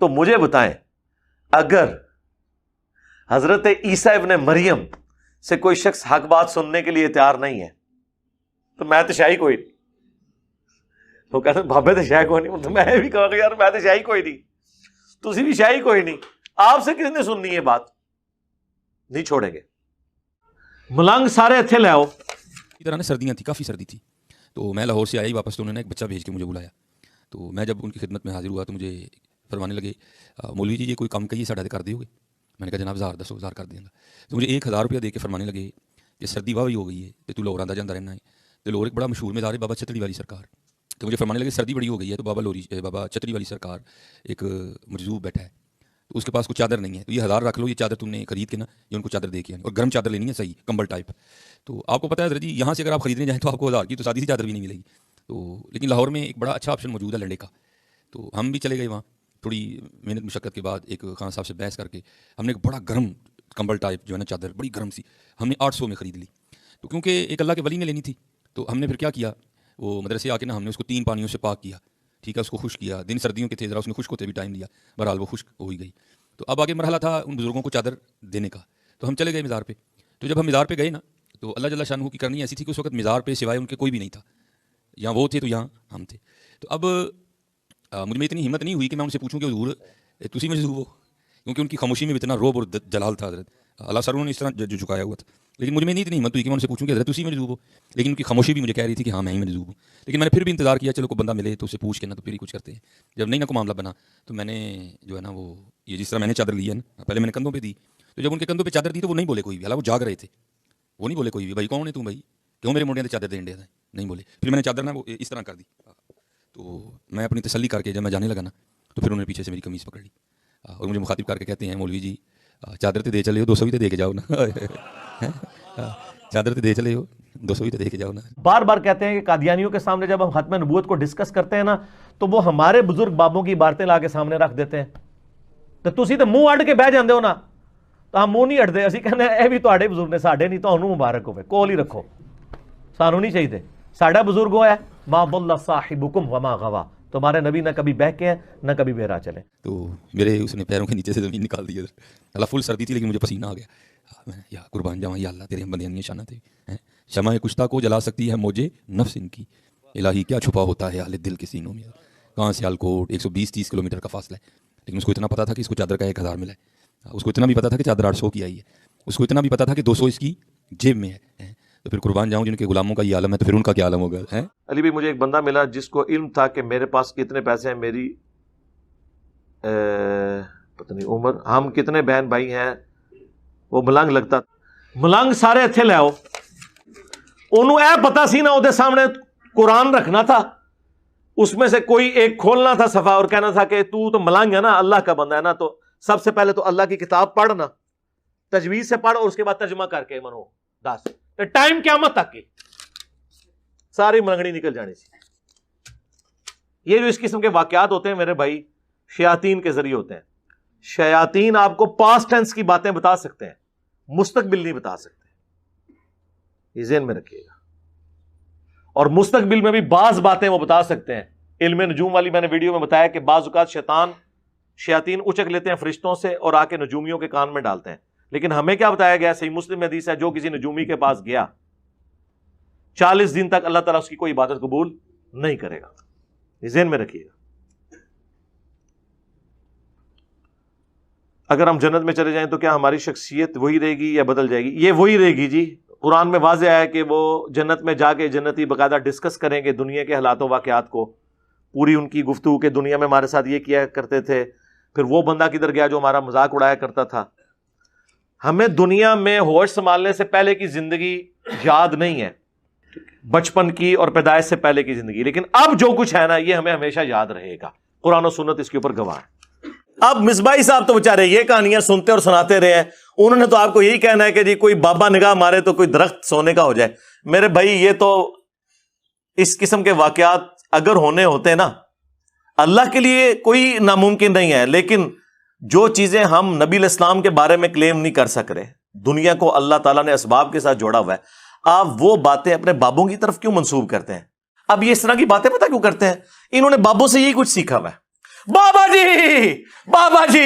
تو مجھے بتائیں اگر حضرت عیسیٰ ابن مریم سے کوئی شخص حق بات سننے کے لیے تیار نہیں ہے تو میں تو شاہی کوئی نہیں. وہ کہتے ہیں بابے تو شاہی کوئی نہیں, میں بھی کہوں گا یار میں تو شاہی کوئی نہیں, تسی بھی شاہی کوئی نہیں, آپ سے کس نے سننی ہے بات, نہیں چھوڑیں گے. ملنگ سارے اتھے لے آؤ. اسی طرح نا سردیاں تھیں, کافی سردی تھی, تو میں لاہور سے آیا ہی واپس, تو انہوں نے ایک بچہ بھیج کے مجھے بلایا. تو میں جب ان کی خدمت میں حاضر ہوا تو مجھے فرمانے لگے مولوی جی یہ کوئی کام کہیے ساڑھے کر دے ہوگے. میں نے کہا جناب 1000 کر دیں گا. تو مجھے 1000 روپیہ دے کے فرمانے لگے کہ سردی واہ ہو گئی ہے تو لاہور آتا جاتا رہنا ہے. تو لاہور ایک بڑا مشہور مزار ہے بابا چتری والی سرکار. تو مجھے فرمانے لگے سردی بڑی ہو گئی ہے تو بابا چتری والی سرکار ایک مجذوب بیٹھا ہے, تو اس کے پاس کچھ چادر نہیں ہے, تو یہ 1000 رکھ لو, یہ چادر تم نے خرید کے نا یہ ان کو چادر دے کے آنی, اور گرم چادر لینی ہے صحیح کمبل ٹائپ. تو آپ کو پتہ ہے حضرت جی یہاں سے اگر آپ خریدنے جائیں تو آپ کو 1000 کی تو سادی سی چادر بھی نہیں ملے گی. تو لیکن لاہور میں ایک بڑا اچھا آپشن موجود ہے لنڈے کا. تو ہم بھی چلے گئے وہاں, تھوڑی محنت مشقت کے بعد ایک خان صاحب سے بحث کر کے ہم نے ایک بڑا گرم کمبل ٹائپ جو ہے نا چادر بڑی گرم سی ہم نے 800 میں خرید لی. تو کیونکہ ایک اللہ کے ولی نے لینی تھی تو ہم نے پھر کیا کیا, وہ مدرسے آ کے نا ہم نے اس کو 3 پانیوں سے پاک کیا, ٹھیک ہے, اس کو خشک کیا. دن سردیوں کے تھے ذرا اس میں خشک ہوتے بھی ٹائم لیا, بہرحال وہ خشک ہو ہی گئی. تو اب آگے مرحلہ تھا ان بزرگوں کو چادر دینے کا. تو ہم چلے گئے مزار پہ. تو جب ہم مزار پہ گئے نا تو اللہ جل شانہ کی کرنی ایسی تھی کہ اس وقت مزار پہ سوائے ان کے کوئی بھی نہیں تھا, یہاں وہ تھے تو یہاں ہم تھے. تو اب مجھ میں اتنی ہمت نہیں ہوئی کہ میں ان سے پوچھوں کہ حضور تسی مجذوب ہو, کیونکہ ان کی خاموشی میں اتنا روب اور جلال تھا حضرت, اللہ سر انہوں نے اس طرح جو جھکایا ہوا تھا. لیکن مجھ میں نہیں اتنی ہمت ہوئی کہ میں ان سے پوچھوں کہ حضرت تسی مجذوب ہو, لیکن ان کی خاموشی بھی مجھے کہہ رہی تھی کہ ہاں میں ہی مجذوب ہوں. لیکن میں نے پھر بھی انتظار کیا چلو کوئی بندہ ملے تو اسے پوچھ کے نا تو پھر ہی کچھ کرتے ہیں. جب نہیں نا کوئی معاملہ بنا تو میں نے جو ہے نا وہ یہ جس طرح میں نے چادر لی ہے نا پہلے میں نے کندھوں پہ دی, تو جب ان کے کندھوں پہ چادر دی تو وہ نہیں بولے کوئی بھی, حالانکہ وہ جاگ رہے تھے, وہ نہیں بولے کوئی بھی بھائی کون ہے تم بھائی کیوں میرے موڑیاں تے چادر دین دے, نہیں بولے. پھر میں نے چادر نا وہ اس طرح کر دی. تو میں اپنی تسلی کر کے جب میں جانے لگا نا تو پھر انہوں نے پیچھے سے میری قمیض پکڑ لی اور مجھے مخاطب کر کے کہتے ہیں مولوی جی چادر تے دے چلے ہو 200 بھی تے دے کے جاؤ نا, چادر تے دے چلے ہو 200 بھی تے دے کے جاؤ نا. بار بار کہتے ہیں کہ قادیانیوں کے سامنے جب ہم ختم نبوت کو ڈسکس کرتے ہیں نا تو وہ ہمارے بزرگ بابوں کی عبارتیں لا کے سامنے رکھ دیتے ہیں. تو تسی تے منہ اڈ کے بہ جاندے ہو نا, تو ہم منہ نہیں اڈتے, اسی کہنے اے بھی تواڈے بزرگ نے ساڈے نہیں, تانوں مبارک ہوے, کول ہی رکھو, سانوں نہیں چاہیے. ساڈا بزرگ ہوا ہے ما ضل صاحبکم وما غوا, تمہارے نبی نہ کبھی بہ کے ہیں نہ کبھی بہرا چلے. تو میرے اس نے پیروں کے نیچے سے زمین نکال دی. اللہ فل سردی تھی لیکن مجھے پسینہ آ گیا. یا قربان جاواں یا اللہ تیرے بندیاں نشانہ تھے, شمع کشتہ کو جلا سکتی ہے موجے نفس ان کی, الہی کیا چھپا ہوتا ہے اہل دل کے سینوں میں. کہاں سے سیالکوٹ 120-30 کلومیٹر کا فاصلہ ہے, لیکن اس کو اتنا پتا تھا کہ اس کو چادر کا 1000 ملا ہے. اس کو اتنا بھی پتا تھا کہ چادر 800 کی آئی ہے. اس کو اتنا بھی پتا تھا کہ 200 اس کی جیب میں ہے. تو پھر قربان جاؤں جن کے غلاموں کا یہ عالم ہے تو پھر ان کا کیا عالم ہوگا. علی بھی مجھے ایک بندہ ملا جس کو علم تھا کہ میرے پاس کتنے پیسے ہیں, میری پتہ نہیں عمر, ہم کتنے بہن بھائی ہیں. وہ ملنگ لگتا, ملنگ سارے اتھے لے آؤ. انہوں اے پتا سی نا وہ سامنے قرآن رکھنا تھا, اس میں سے کوئی ایک کھولنا تھا صفحہ اور کہنا تھا کہ تو ملنگ ہے نا, اللہ کا بندہ ہے نا, تو سب سے پہلے تو اللہ کی کتاب پڑھنا, تجوید سے پڑھ, اور اس کے بعد ترجمہ کر کے منو دس ٹائم قیامت تک کی ساری ملنگڑی نکل جانی سی. یہ جو اس قسم کے واقعات ہوتے ہیں میرے بھائی شیاطین کے ذریعے ہوتے ہیں. شیاطین آپ کو پاسٹ ٹینس کی باتیں بتا سکتے ہیں, مستقبل نہیں بتا سکتے, یہ ذہن میں رکھیے گا. اور مستقبل میں بھی بعض باتیں وہ بتا سکتے ہیں. علم نجوم والی میں نے ویڈیو میں بتایا کہ بعض اوقات شیاطین اچک لیتے ہیں فرشتوں سے اور آ کے نجومیوں کے کان میں ڈالتے ہیں. لیکن ہمیں کیا بتایا گیا, صحیح مسلم میں حدیث ہے, جو کسی نجومی کے پاس گیا 40 دن تک اللہ تعالیٰ اس کی کوئی عبادت قبول نہیں کرے گا. یہ ذہن میں رکھیے گا. اگر ہم جنت میں چلے جائیں تو کیا ہماری شخصیت وہی رہے گی یا بدل جائے گی؟ یہ وہی رہے گی جی. قرآن میں واضح ہے کہ وہ جنت میں جا کے جنتی باقاعدہ ڈسکس کریں گے دنیا کے حالات و واقعات کو, پوری ان کی گفتگو کہ دنیا میں ہمارے ساتھ یہ کیا کرتے تھے, پھر وہ بندہ کدھر گیا جو ہمارا مذاق اڑایا کرتا تھا. ہمیں دنیا میں ہوش سنبھالنے سے پہلے کی زندگی یاد نہیں ہے, بچپن کی اور پیدائش سے پہلے کی زندگی, لیکن اب جو کچھ ہے نا یہ ہمیں ہمیشہ یاد رہے گا. قرآن و سنت اس کے اوپر گواہ ہے. اب مصباحی صاحب تو بیچارے یہ کہانیاں سنتے اور سناتے رہے ہیں, انہوں نے تو آپ کو یہی کہنا ہے کہ جی کوئی بابا نگاہ مارے تو کوئی درخت سونے کا ہو جائے. میرے بھائی یہ تو اس قسم کے واقعات اگر ہونے ہوتے نا, اللہ کے لیے کوئی ناممکن نہیں ہے, لیکن جو چیزیں ہم نبی علیہ السلام کے بارے میں کلیم نہیں کر سک رہے, دنیا کو اللہ تعالیٰ نے اسباب کے ساتھ جوڑا ہوا ہے, آپ وہ باتیں اپنے بابوں کی طرف کیوں منسوب کرتے ہیں؟ اب یہ اس طرح کی باتیں پتہ کیوں کرتے ہیں؟ انہوں نے بابوں سے یہی کچھ سیکھا ہوا ہے. بابا جی بابا جی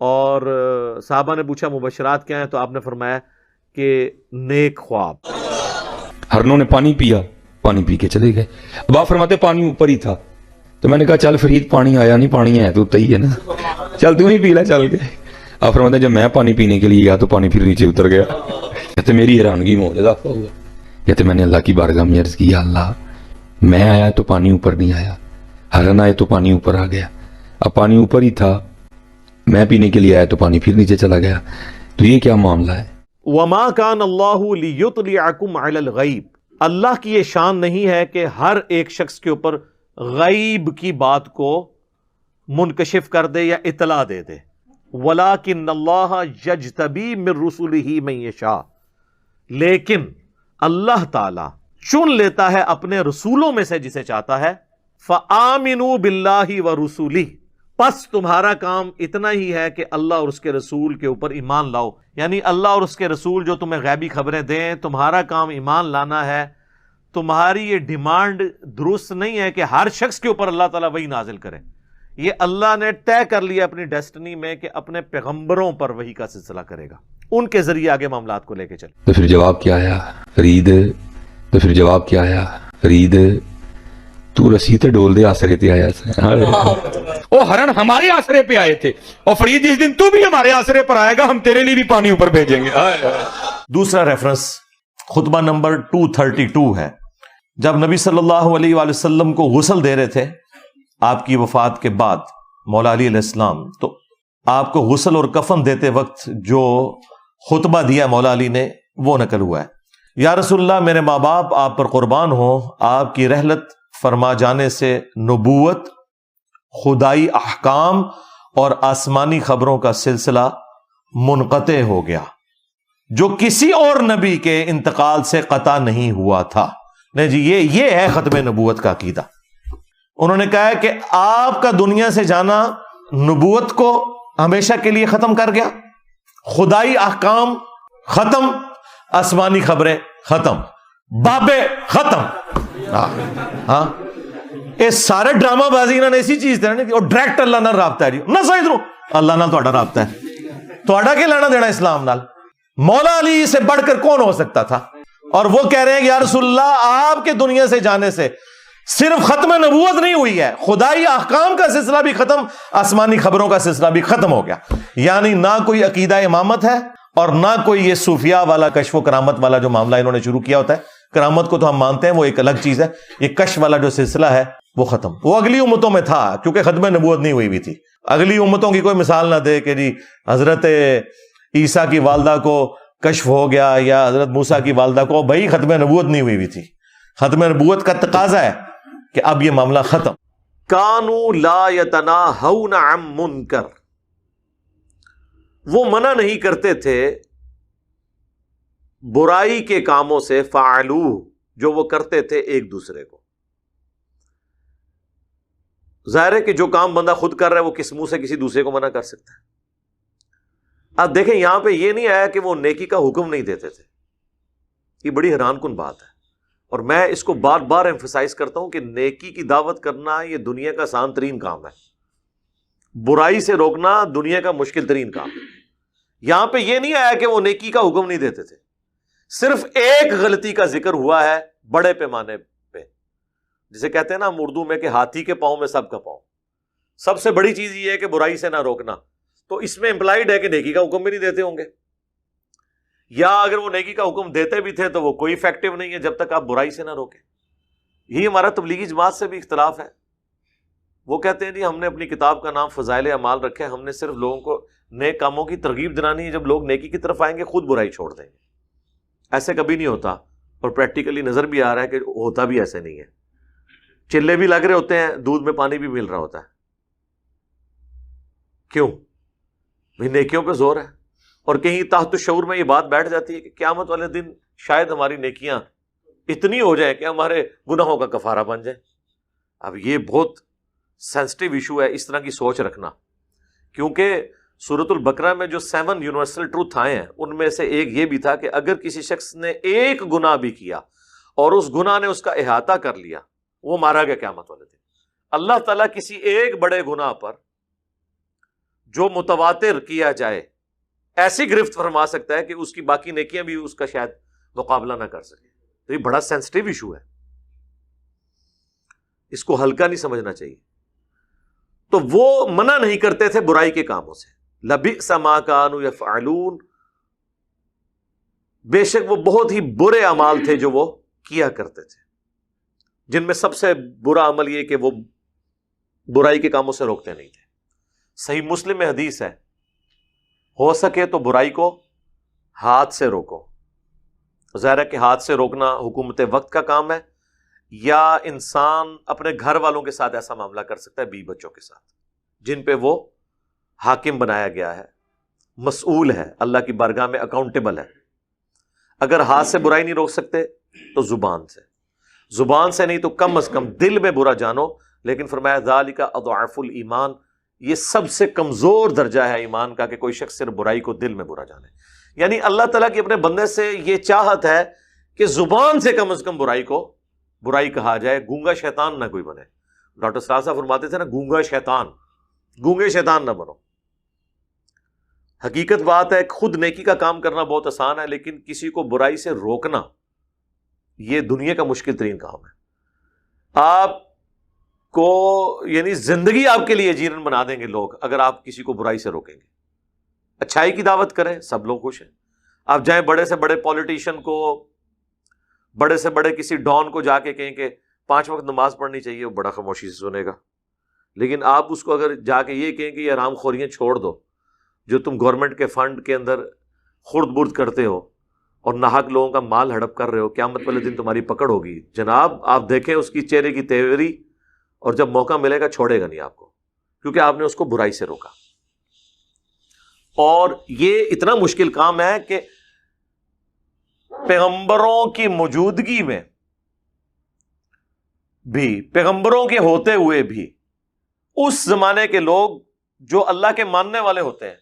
اور صحابہ نے پوچھا مبشرات کیا ہیں، تو آپ نے فرمایا کہ نیک خواب. ہرنوں نے پانی پیا، پانی پی کے چلے گئے. اب آپ فرماتے پانی اوپر ہی تھا، تو میں نے کہا چل فرید پانی آیا نہیں، پانی ہے تو ہی ہے نا، چل تم ہی پی لے چل کے. آپ فرماتے جب میں پانی پینے کے لیے گیا تو پانی پھر نیچے اتر گیا. کہتے میری حیرانگی میں اضافہ ہوا. کہتے میں نے اللہ کی بارگاہ میں عرض کیا اللہ میں آیا تو پانی اوپر نہیں آیا، ہرن آئے تو پانی اوپر آ گیا، اب پانی اوپر ہی تھا، میں پینے کے لیے آیا تو پانی پھر نیچے چلا گیا، تو یہ کیا معاملہ ہے؟ وما کان اللہ لیطلعکم علی الغیب، اللہ کی یہ شان نہیں ہے کہ ہر ایک شخص کے اوپر غیب کی بات کو منکشف کر دے یا اطلاع دے دے. ولیکن اللہ یجتبی من رسلہ من یشاء، لیکن اللہ تعالی چن لیتا ہے اپنے رسولوں میں سے جسے چاہتا ہے. فآمنوا باللہ ورسولہ، پس تمہارا کام اتنا ہی ہے کہ اللہ اور اس کے رسول کے اوپر ایمان لاؤ. یعنی اللہ اور اس کے رسول جو تمہیں غیبی خبریں دیں، تمہارا کام ایمان لانا ہے. تمہاری یہ ڈیمانڈ درست نہیں ہے کہ ہر شخص کے اوپر اللہ تعالیٰ وحی نازل کرے. یہ اللہ نے طے کر لیا اپنی ڈیسٹنی میں کہ اپنے پیغمبروں پر وحی کا سلسلہ کرے گا، ان کے ذریعے آگے معاملات کو لے کے چلے. تو پھر جواب کیا آیا فرید؟ تو پھر جواب کیا آیا فرید؟ تو رسی تے ڈول دے آسرے تے آیا سے. وہ ہرن ہمارے آسرے پہ آئے تھے، اور فرید جس دن تو بھی ہمارے آسرے پر آئے گا ہم تیرے لیے بھی پانی اوپر بھیجیں گے. دوسرا ریفرنس خطبہ نمبر 232 ہے. جب نبی صلی اللہ علیہ وآلہ وسلم کو غسل دے رہے تھے آپ کی وفات کے بعد مولا علی علیہ السلام، تو آپ کو غسل اور کفن دیتے وقت جو خطبہ دیا مولا علی نے وہ نقل ہوا ہے. یا رسول اللہ میرے ماں باپ آپ پر قربان ہوں، آپ کی رحلت فرما جانے سے نبوت، خدائی احکام اور آسمانی خبروں کا سلسلہ منقطع ہو گیا جو کسی اور نبی کے انتقال سے قطع نہیں ہوا تھا. نہیں جی، یہ ہے ختم نبوت کا عقیدہ. انہوں نے کہا ہے کہ آپ کا دنیا سے جانا نبوت کو ہمیشہ کے لیے ختم کر گیا، خدائی احکام ختم، آسمانی خبریں ختم، بابے ختم. ہاں یہ سارے ڈرامہ بازی انہوں نے اسی چیز تے اور ڈائریکٹ اللہ نال رابطہ ہے جی نہ سمجھ لو اللہ نال تہاڈا رابطہ ہے، تہاڈا کی لینا دینا اسلام نال؟ مولا علی سے بڑھ کر کون ہو سکتا تھا؟ اور وہ کہہ رہے ہیں کہ یا رسول اللہ آپ کے دنیا سے جانے سے صرف ختم نبوت نہیں ہوئی ہے، خدائی احکام کا سلسلہ بھی ختم، آسمانی خبروں کا سلسلہ بھی ختم ہو گیا. یعنی نہ کوئی عقیدہ امامت ہے اور نہ کوئی یہ صوفیاء والا کشف و کرامت والا جو معاملہ انہوں نے شروع کیا ہوتا ہے. کرامت کو تو ہم مانتے ہیں، وہ ایک الگ چیز ہے. یہ کشف والا جو سلسلہ ہے وہ ختم، وہ اگلی امتوں میں تھا کیونکہ ختم نبوت نہیں ہوئی بھی تھی. اگلی امتوں کی کوئی مثال نہ دے کہ جی حضرت عیسیٰ کی والدہ کو کشف ہو گیا یا حضرت موسیٰ کی والدہ کو، بھائی ختم نبوت نہیں ہوئی بھی تھی. ختم نبوت کا تقاضا ہے کہ اب یہ معاملہ ختم. کانوا لا یتناہون عن منکر، وہ منع نہیں کرتے تھے برائی کے کاموں سے، فعلوہ جو وہ کرتے تھے ایک دوسرے کو. ظاہر ہے کہ جو کام بندہ خود کر رہا ہے وہ کس منہ سے کسی دوسرے کو منع کر سکتا ہے. اب دیکھیں یہاں پہ یہ نہیں آیا کہ وہ نیکی کا حکم نہیں دیتے تھے. یہ بڑی حیران کن بات ہے، اور میں اس کو بار بار ایمفسائز کرتا ہوں کہ نیکی کی دعوت کرنا یہ دنیا کا آسان ترین کام ہے، برائی سے روکنا دنیا کا مشکل ترین کام ہے. یہاں پہ یہ نہیں آیا کہ وہ نیکی کا حکم نہیں دیتے تھے، صرف ایک غلطی کا ذکر ہوا ہے بڑے پیمانے پہ، جسے کہتے ہیں نا ہم اردو میں کہ ہاتھی کے پاؤں میں سب کا پاؤں. سب سے بڑی چیز یہ ہے کہ برائی سے نہ روکنا، تو اس میں امپلائڈ ہے کہ نیکی کا حکم بھی نہیں دیتے ہوں گے، یا اگر وہ نیکی کا حکم دیتے بھی تھے تو وہ کوئی افیکٹو نہیں ہے جب تک آپ برائی سے نہ روکیں. یہی ہمارا تبلیغی جماعت سے بھی اختلاف ہے. وہ کہتے ہیں جی ہم نے اپنی کتاب کا نام فضائل اعمال رکھا ہے، ہم نے صرف لوگوں کو نیک کاموں کی ترغیب دلانی ہے، جب لوگ نیکی کی طرف آئیں گے خود برائی چھوڑ دیں گے. ایسے کبھی نہیں ہوتا، اور پریکٹیکلی نظر بھی آ رہا ہے کہ ہوتا بھی ایسے نہیں ہے. چلے بھی لگ رہے ہوتے ہیں، دودھ میں پانی بھی مل رہا ہوتا ہے. کیوں؟ بھائی نیکیوں پہ زور ہے، اور کہیں تحت الشعور میں یہ بات بیٹھ جاتی ہے کہ قیامت والے دن شاید ہماری نیکیاں اتنی ہو جائیں کہ ہمارے گناہوں کا کفارہ بن جائے. اب یہ بہت سینسٹیو ایشو ہے اس طرح کی سوچ رکھنا، کیونکہ سورۃ البقرہ میں جو 7 یونیورسل ٹروتھ آئے ہیں ان میں سے ایک یہ بھی تھا کہ اگر کسی شخص نے ایک گناہ بھی کیا اور اس گناہ نے اس کا احاطہ کر لیا، وہ مارا گیا قیامت والے دن. اللہ تعالیٰ کسی ایک بڑے گناہ پر جو متواتر کیا جائے ایسی گرفت فرما سکتا ہے کہ اس کی باقی نیکیاں بھی اس کا شاید مقابلہ نہ کر سکے. تو یہ بڑا سینسٹیو ایشو ہے, اس کو ہلکا نہیں سمجھنا چاہیے. تو وہ منع نہیں کرتے تھے برائی کے کاموں سے. لبئس ما کانوا یفعلون, بے شک وہ بہت ہی برے اعمال تھے جو وہ کیا کرتے تھے, جن میں سب سے برا عمل یہ کہ وہ برائی کے کاموں سے روکتے نہیں تھے. صحیح مسلم میں حدیث ہے, ہو سکے تو برائی کو ہاتھ سے روکو. ظاہر ہے کہ ہاتھ سے روکنا حکومت وقت کا کام ہے, یا انسان اپنے گھر والوں کے ساتھ ایسا معاملہ کر سکتا ہے, بیوی بچوں کے ساتھ, جن پہ وہ حاکم بنایا گیا ہے, مسئول ہے, اللہ کی بارگاہ میں اکاؤنٹیبل ہے. اگر ہاتھ سے برائی نہیں روک سکتے تو زبان سے, زبان سے نہیں تو کم از کم دل میں برا جانو. لیکن فرمایا ذالک اضعف الایمان, یہ سب سے کمزور درجہ ہے ایمان کا کہ کوئی شخص صرف برائی کو دل میں برا جانے. یعنی اللہ تعالیٰ کی اپنے بندے سے یہ چاہت ہے کہ زبان سے کم از کم برائی کو برائی کہا جائے, گونگا شیطان نہ کوئی بنے. ڈاکٹر سراج صاحب فرماتے تھے نا, گونگا شیطان, گونگے شیطان نہ بنو. حقیقت بات ہے, خود نیکی کا کام کرنا بہت آسان ہے, لیکن کسی کو برائی سے روکنا یہ دنیا کا مشکل ترین کام ہے. آپ کو یعنی زندگی آپ کے لیے جیرن بنا دیں گے لوگ اگر آپ کسی کو برائی سے روکیں گے. اچھائی کی دعوت کریں, سب لوگ خوش ہیں. آپ جائیں بڑے سے بڑے پولیٹیشین کو, بڑے سے بڑے کسی ڈان کو جا کے کہیں کہ 5 وقت نماز پڑھنی چاہیے, وہ بڑا خاموشی سے سنے گا. لیکن آپ اس کو اگر جا کے یہ کہیں کہ یہ حرام خوریاں چھوڑ دو جو تم گورنمنٹ کے فنڈ کے اندر خرد برد کرتے ہو اور ناحق لوگوں کا مال ہڑپ کر رہے ہو, قیامت والے دن تمہاری پکڑ ہوگی. جناب آپ دیکھیں اس کی چہرے کی تیوری, اور جب موقع ملے گا چھوڑے گا نہیں آپ کو, کیونکہ آپ نے اس کو برائی سے روکا. اور یہ اتنا مشکل کام ہے کہ پیغمبروں کی موجودگی میں بھی, پیغمبروں کے ہوتے ہوئے بھی, اس زمانے کے لوگ جو اللہ کے ماننے والے ہوتے ہیں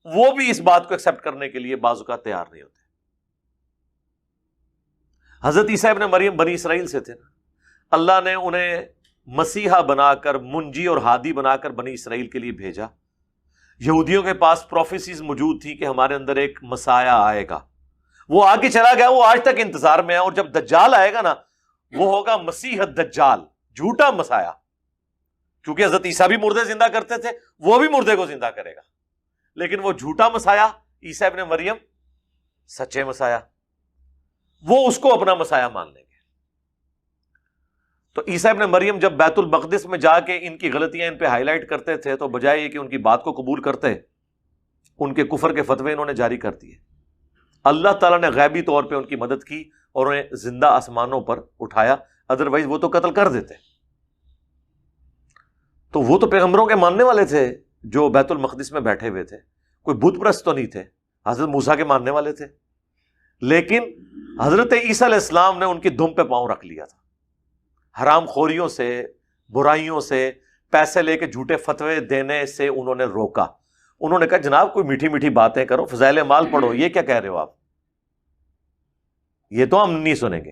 وہ بھی اس بات کو ایکسپٹ کرنے کے لیے بعض اوقات تیار نہیں ہوتے. حضرت عیسیٰ ابن مریم بنی اسرائیل سے تھے, اللہ نے انہیں مسیحا بنا کر, منجی اور ہادی بنا کر بنی اسرائیل کے لیے بھیجا. یہودیوں کے پاس پروفیسیز موجود تھی کہ ہمارے اندر ایک مسیح آئے گا, وہ آگے چلا گیا, وہ آج تک انتظار میں ہے. اور جب دجال آئے گا نا, وہ ہوگا مسیح الدجال, جھوٹا مسیح, کیونکہ حضرت عیسیٰ بھی مردے زندہ کرتے تھے, وہ بھی مردے کو زندہ کرے گا. لیکن وہ جھوٹا مسیح, عیسیٰ ابن مریم سچے مسیح, وہ اس کو اپنا مسیح مان لیں گے. تو عیسیٰ ابن مریم جب بیت المقدس میں جا کے ان کی غلطیاں ان پہ ہائی لائٹ کرتے تھے, تو بجائے یہ کہ ان کی بات کو قبول کرتے, ان کے کفر کے فتوے انہوں نے جاری کر دیے. اللہ تعالیٰ نے غیبی طور پہ ان کی مدد کی اور انہیں زندہ آسمانوں پر اٹھایا, ادروائز وہ تو قتل کر دیتے. تو وہ تو پیغمبروں کے ماننے والے تھے جو بیت المقدس میں بیٹھے ہوئے تھے, کوئی بت پرست تو نہیں تھے, حضرت موسیٰ کے ماننے والے تھے. لیکن حضرت عیسیٰ علیہ السلام نے ان کی دم پہ پاؤں رکھ لیا تھا. حرام خوریوں سے, برائیوں سے, پیسے لے کے جھوٹے فتوے دینے سے انہوں نے روکا. انہوں نے کہا جناب کوئی میٹھی میٹھی باتیں کرو, فضائل مال پڑھو, یہ کیا کہہ رہے ہو آپ, یہ تو ہم نہیں سنیں گے.